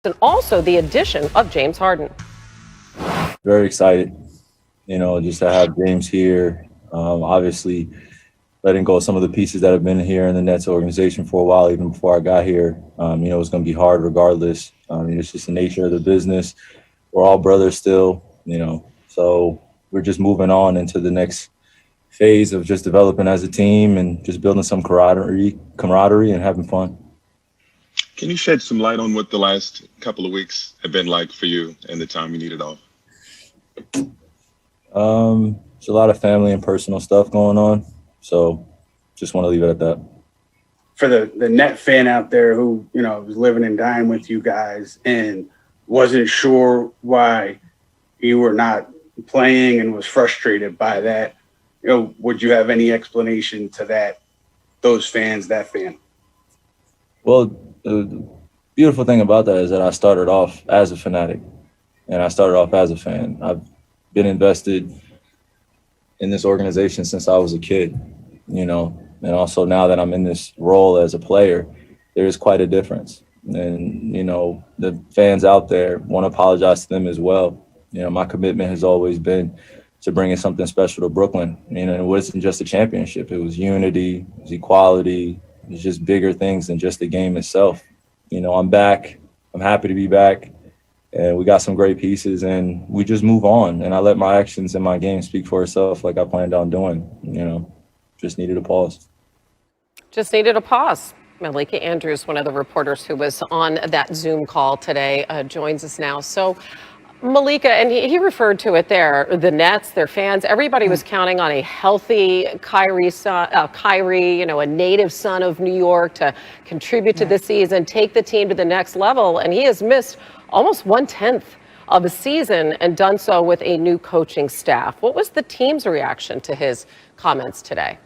and also the addition of James Harden. Very excited, just to have James here. Obviously, letting go of some of the pieces that have been here in the Nets organization for a while, even before I got here. It's going to be hard regardless. It's just the nature of the business. We're all brothers still, so we're just moving on into the next phase of just developing as a team and just building some camaraderie and having fun. Can you shed some light on what the last couple of weeks have been like for you and the time you needed off? There's a lot of family and personal stuff going on, so just want to leave it at that. For the net fan out there who, was living and dying with you guys and wasn't sure why you were not playing and was frustrated by that, would you have any explanation to that, those fans, that fan? Well, the beautiful thing about that is that I started off as a fanatic and I started off as a fan. I've been invested in this organization since I was a kid, and also now that I'm in this role as a player, there is quite a difference. And, the fans out there want to apologize to them as well. My commitment has always been to bringing something special to Brooklyn. It wasn't just a championship. It was unity, it was equality. It's just bigger things than just the game itself. I'm back. I'm happy to be back. And we got some great pieces and we just move on. And I let my actions and my game speak for itself like I planned on doing. Just needed a pause. Just needed a pause. Malika Andrews, one of the reporters who was on that Zoom call today, joins us now. So, Malika, and he referred to it there, the Nets, their fans, everybody was counting on a healthy Kyrie, a native son of New York, to contribute to the season, take the team to the next level. And he has missed almost 1/10 of the season and done so with a new coaching staff. What was the team's reaction to his comments today?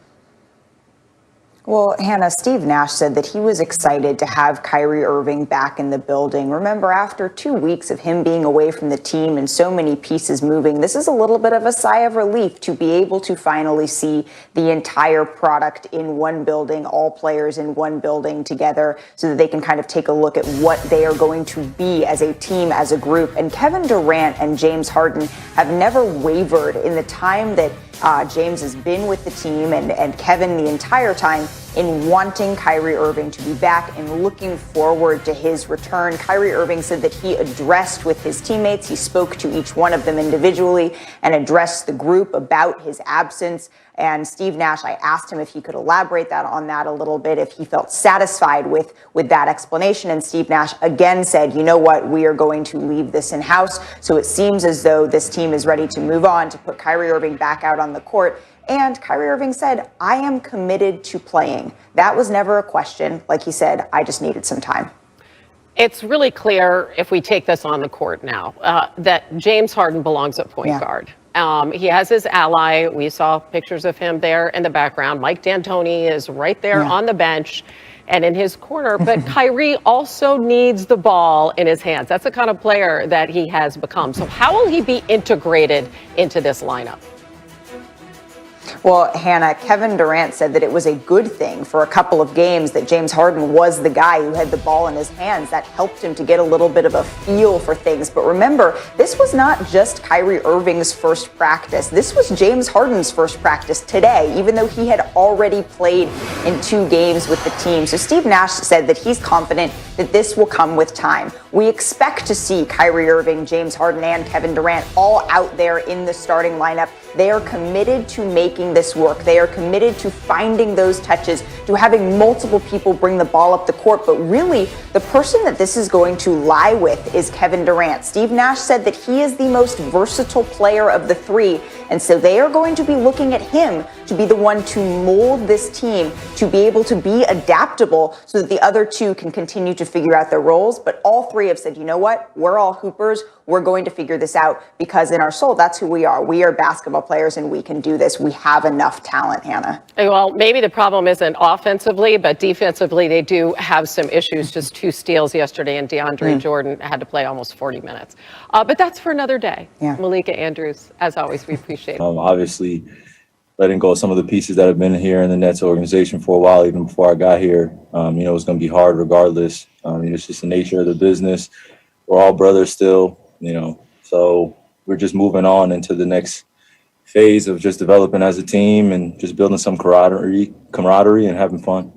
Well, Hannah, Steve Nash said that he was excited to have Kyrie Irving back in the building. Remember, after 2 weeks of him being away from the team and so many pieces moving, this is a little bit of a sigh of relief to be able to finally see the entire product in one building, all players in one building together, so that they can kind of take a look at what they are going to be as a team, as a group. And Kevin Durant and James Harden have never wavered in the time that James has been with the team and Kevin the entire time in wanting Kyrie Irving to be back and looking forward to his return. Kyrie Irving said that he addressed with his teammates. He spoke to each one of them individually and addressed the group about his absence. And Steve Nash, I asked him if he could elaborate on that a little bit, if he felt satisfied with that explanation. And Steve Nash again said, you know what, we are going to leave this in-house. So it seems as though this team is ready to move on, to put Kyrie Irving back out on the court. And Kyrie Irving said, I am committed to playing. That was never a question. Like he said, I just needed some time. It's really clear, if we take this on the court now, that James Harden belongs at point guard. He has his ally. We saw pictures of him there in the background. Mike D'Antoni is right there on the bench and in his corner. But Kyrie also needs the ball in his hands. That's the kind of player that he has become. So how will he be integrated into this lineup? Well, Hannah, Kevin Durant said that it was a good thing for a couple of games that James Harden was the guy who had the ball in his hands. That helped him to get a little bit of a feel for things. But remember, this was not just Kyrie Irving's first practice. This was James Harden's first practice today, even though he had already played in 2 games with the team. So Steve Nash said that he's confident that this will come with time. We expect to see Kyrie Irving, James Harden, and Kevin Durant all out there in the starting lineup. They are committed to making this work. They are committed to finding those touches, to having multiple people bring the ball up the court. But really, the person that this is going to lie with is Kevin Durant. Steve Nash said that he is the most versatile player of the 3. And so they are going to be looking at him to be the one to mold this team, to be able to be adaptable so that the other 2 can continue to figure out their roles. But all 3 have said, you know what? We're all hoopers. We're going to figure this out because in our soul, that's who we are. We are basketball players and we can do this. We have enough talent, Hannah. Well, maybe the problem isn't offensively, but defensively, they do have some issues. Just 2 steals yesterday, and DeAndre Jordan had to play almost 40 minutes. But that's for another day. Malika Andrews, as always, we appreciate it. Obviously, letting go of some of the pieces that have been here in the Nets organization for a while, even before I got here. It's going to be hard regardless. It's just the nature of the business. we're all brothers still, so we're just moving on into the next phase of just developing as a team and just building some camaraderie and having fun.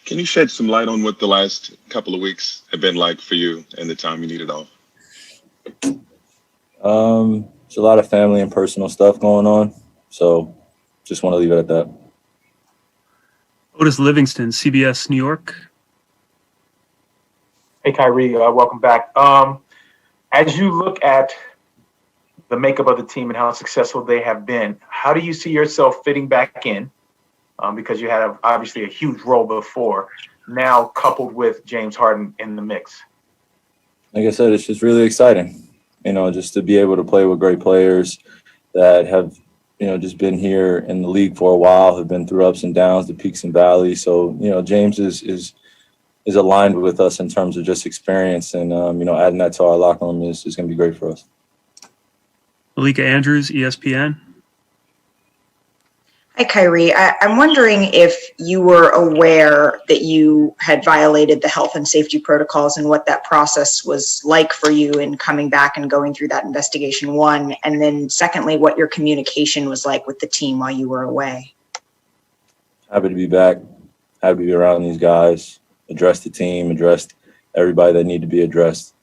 Can you shed some light on what the last couple of weeks have been like for you and the time you needed off? There's a lot of family and personal stuff going on, so just want to leave it at that. Otis Livingston, CBS New York. Hey, Kyrie, welcome back. As you look at the makeup of the team and how successful they have been, how do you see yourself fitting back in? Because you had obviously a huge role before, now coupled with James Harden in the mix. Like I said, it's just really exciting, just to be able to play with great players that have, just been here in the league for a while, have been through ups and downs, the peaks and valleys. So, James is aligned with us in terms of just experience, and adding that to our locker room is going to be great for us. Malika Andrews, ESPN. Hi, Kyrie. I'm wondering if you were aware that you had violated the health and safety protocols and what that process was like for you in coming back and going through that investigation, one. And then secondly, what your communication was like with the team while you were away. Happy to be back. Happy to be around these guys, address the team, address everybody that need to be addressed.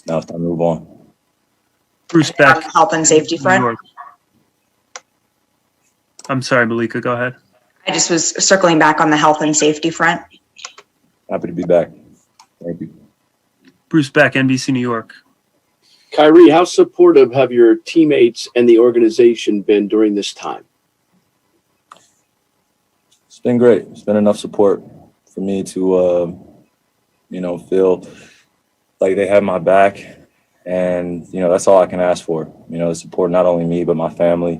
Now it's time to move on. Bruce On Beck, the health and safety New front. York. I'm sorry, Malika, go ahead. I just was circling back on the health and safety front. Happy to be back. Thank you. Bruce Beck, NBC New York. Kyrie, how supportive have your teammates and the organization been during this time? It's been great. It's been enough support for me to, feel like they have my back. And, that's all I can ask for. The support, not only me, but my family.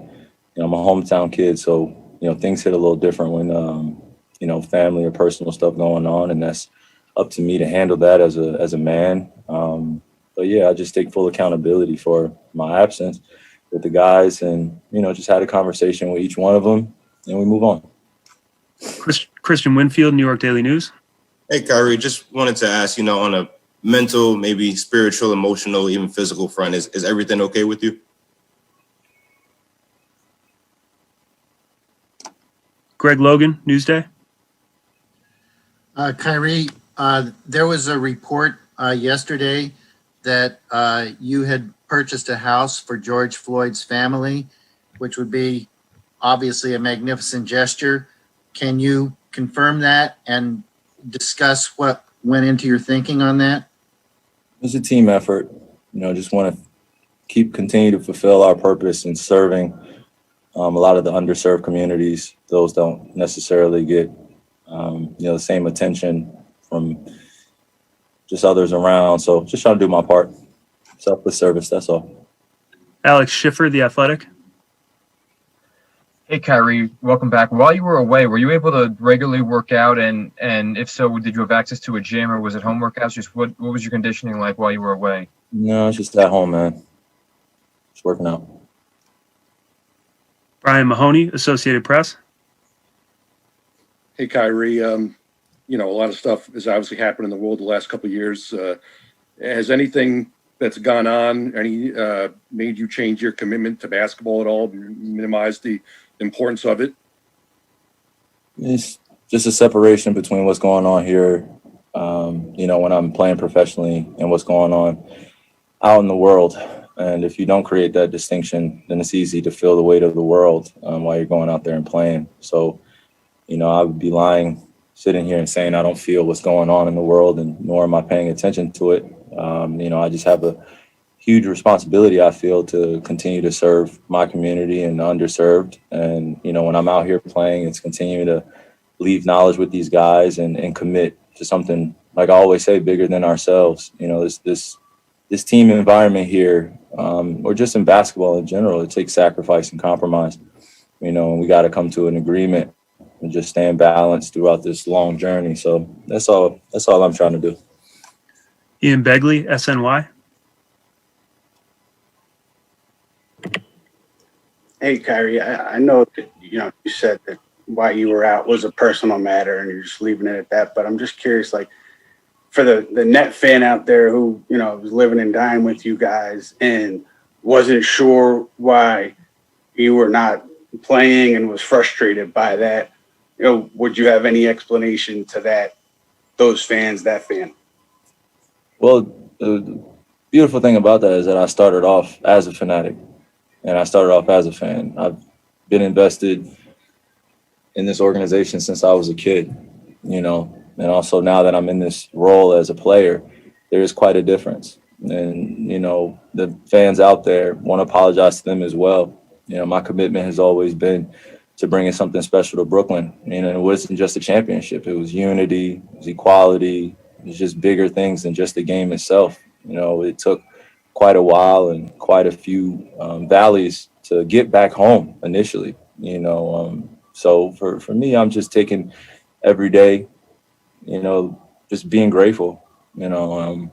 I'm a hometown kid, so, things hit a little different when, family or personal stuff going on. And that's up to me to handle that as a man. But, yeah, I just take full accountability for my absence with the guys and, just had a conversation with each one of them and we move on. Christian Winfield, New York Daily News. Hey, Kyrie, just wanted to ask, on a mental, maybe spiritual, emotional, even physical front, is everything okay with you? Greg Logan, Newsday. Kyrie, there was a report yesterday that you had purchased a house for George Floyd's family, which would be obviously a magnificent gesture. Can you confirm that and discuss what went into your thinking on that? It's a team effort. Just want to continue to fulfill our purpose in serving a lot of the underserved communities. Those don't necessarily get, the same attention from just others around. So just trying to do my part. Selfless service, that's all. Alex Schiffer, The Athletic. Hey, Kyrie, welcome back. While you were away, were you able to regularly work out? And if so, did you have access to a gym or was it home workouts? Just what was your conditioning like while you were away? No, it's just at home, man. Just working out. Brian Mahoney, Associated Press. Hey, Kyrie, a lot of stuff has obviously happened in the world the last couple of years. Has anything that's gone on made you change your commitment to basketball at all, minimize the importance of it? It's just a separation between what's going on here, when I'm playing professionally and what's going on out in the world. And if you don't create that distinction, then it's easy to feel the weight of the world while you're going out there and playing. So, I would be lying sitting here and saying I don't feel what's going on in the world, and nor am I paying attention to it. I just have a huge responsibility, I feel, to continue to serve my community and the underserved. And, when I'm out here playing, it's continuing to leave knowledge with these guys and commit to something, like I always say, bigger than ourselves. This team environment here, or just in basketball in general, it takes sacrifice and compromise, and we got to come to an agreement and just stand balanced throughout this long journey. So that's all I'm trying to do. Ian Begley, SNY. Hey, Kyrie, I know that, you said that why you were out was a personal matter and you're just leaving it at that. But I'm just curious, like, for the net fan out there who, you know, was living and dying with you guys and wasn't sure why you were not playing and was frustrated by that, you know, would you have any explanation to that, those fans, that fan? Well, the beautiful thing about that is that I started off as a fanatic and I started off as a fan. I've been invested in this organization since I was a kid, you know, and also now that I'm in this role as a player, there is quite a difference. And, you know, the fans out there want to apologize to them as well. You know, my commitment has always been to bringing something special to Brooklyn. You know, and it wasn't just a championship. It was unity, it was equality, it was just bigger things than just the game itself. You know, it took quite a while and quite a few valleys to get back home initially, you know. So for me, I'm just taking every day, you know, just being grateful, you know.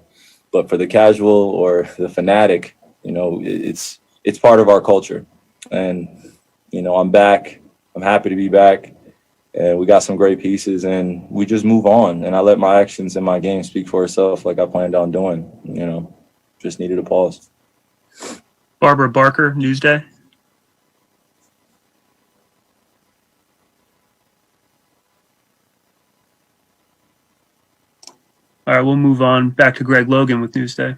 But for the casual or the fanatic, you know, it's part of our culture. And, you know, I'm back. I'm happy to be back. And we got some great pieces and we just move on. And I let my actions and my game speak for itself like I planned on doing, you know, just needed a pause. Barbara Barker, Newsday. All right, we'll move on back to Greg Logan with Newsday.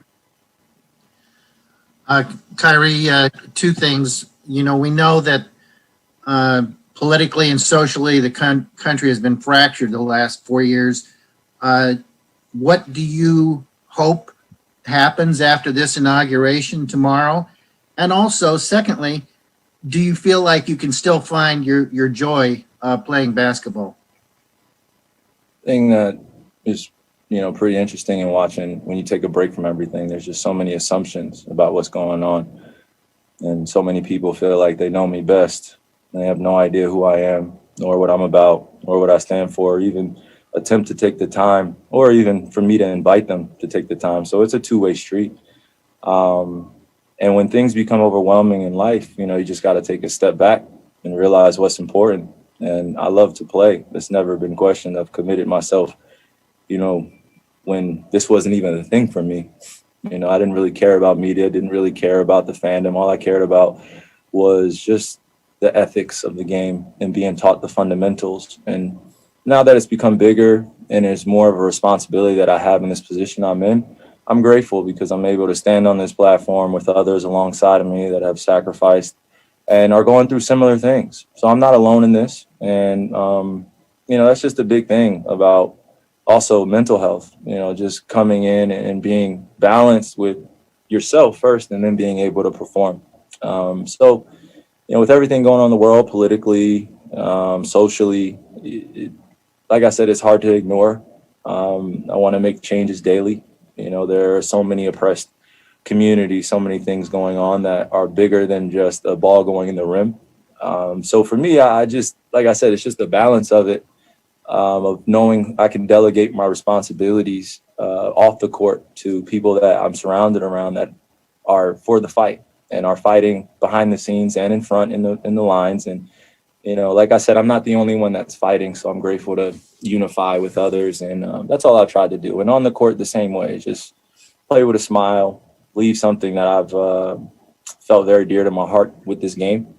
Kyrie, two things. You know, we know that politically and socially, the country has been fractured the last 4 years. What do you hope happens after this inauguration tomorrow? And also, secondly, do you feel like you can still find your joy playing basketball? Thing that is, you know, pretty interesting in watching when you take a break from everything. There's just so many assumptions about what's going on. And so many people feel like they know me best. They have no idea who I am, nor what I'm about, or what I stand for, or even attempt to take the time, or even for me to invite them to take the time. So it's a two-way street. And when things become overwhelming in life, you know, you just got to take a step back and realize what's important. And I love to play. It's never been questioned. I've committed myself, you know, when this wasn't even a thing for me. You know, I didn't really care about media, didn't really care about the fandom. All I cared about was just the ethics of the game and being taught the fundamentals. And now that it's become bigger and there's more of a responsibility that I have in this position I'm in, I'm grateful because I'm able to stand on this platform with others alongside of me that have sacrificed and are going through similar things. So I'm not alone in this. And, you know, that's just a big thing about also mental health, you know, just coming in and being balanced with yourself first and then being able to perform. So, you know, with everything going on in the world, politically, socially, like I said, it's hard to ignore. I want to make changes daily. You know, there are so many oppressed communities, so many things going on that are bigger than just a ball going in the rim. So for me, I just, like I said, it's just the balance of it. Of knowing I can delegate my responsibilities off the court to people that I'm surrounded around that are for the fight and are fighting behind the scenes and in front in the lines. And, you know, like I said, I'm not the only one that's fighting. So I'm grateful to unify with others. And that's all I've tried to do. And on the court, the same way, just play with a smile, leave something that I've felt very dear to my heart with this game.